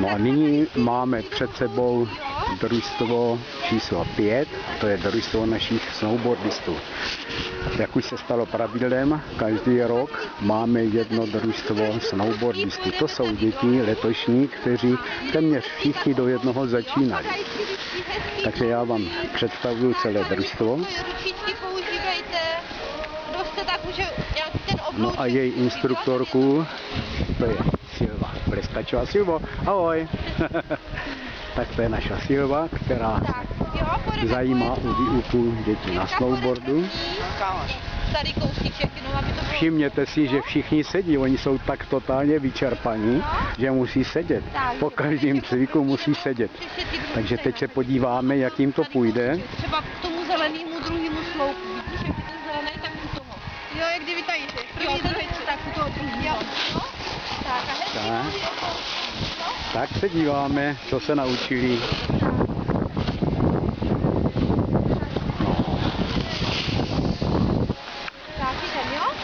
No a nyní máme před sebou družstvo číslo 5, to je družstvo našich snowboardistů. Jak už se stalo pravidlem, každý rok máme jedno družstvo snowboardistů. To jsou děti letošní, kteří téměř všichni do jednoho začínali. Takže já vám představuju celé družstvo. No a její instruktorku, to je Silva Bleskačová. Silvo, ahoj! Tak to je naša Silva, která se zajímá o výuku dětí na snowboardu. Všimněte si, že všichni sedí, oni jsou tak totálně vyčerpaní, že musí sedět. Po každém cviku musí sedět. Takže teď se podíváme, jak jim to půjde. Třeba k tomu zelenému druhému sloupu. Vidíš, jak je ten zelený, tak u toho. Jo, jak kdyby tady jsi. První, druhý, tak u toho druhého. Tak, a hezky. Tak se díváme, co se naučili.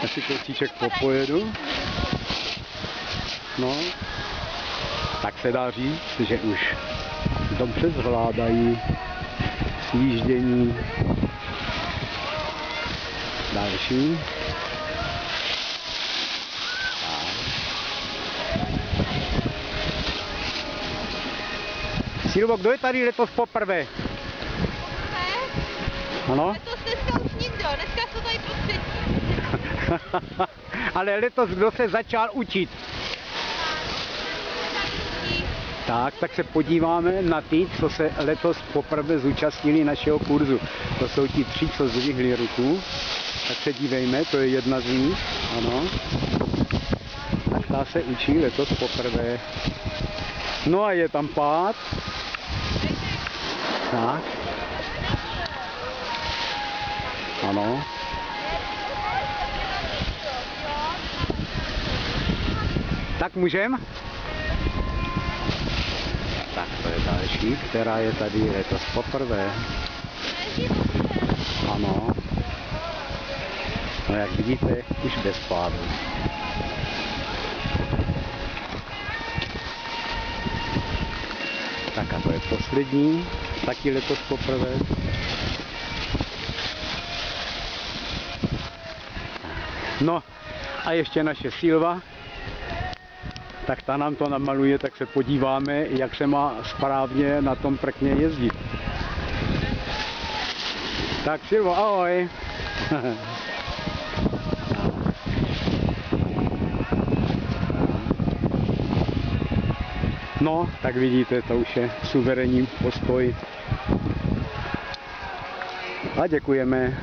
Já si kousíček popojedu. No, tak se dá říct, že už dobře zvládají sjíždění. Další. Silvo, kdo je tady letos poprvé? Ano? Letos dneska už nikdo, dneska jsou tady prostředí. Ale letos kdo se začal učit? Tak se podíváme na ty, co se letos poprvé zúčastnili našeho kurzu. To jsou ti 3, co zdvihli ruku. Tak se dívejme, to je jedna z nich. Ano. Tak ta se učí letos poprvé. No a je tam pád. Tak. Ano. Tak můžem? Tak to je další, která je tady letos poprvé. Ano. No jak vidíte, už bez pádu. Tak a to je poslední, taky letos poprvé. No a ještě naše Silva. Tak ta nám to namaluje, tak se podíváme, jak se má správně na tom prkně jezdit. Tak Silvo, ahoj. No, tak vidíte, to už je suverénní postoj. A děkujeme.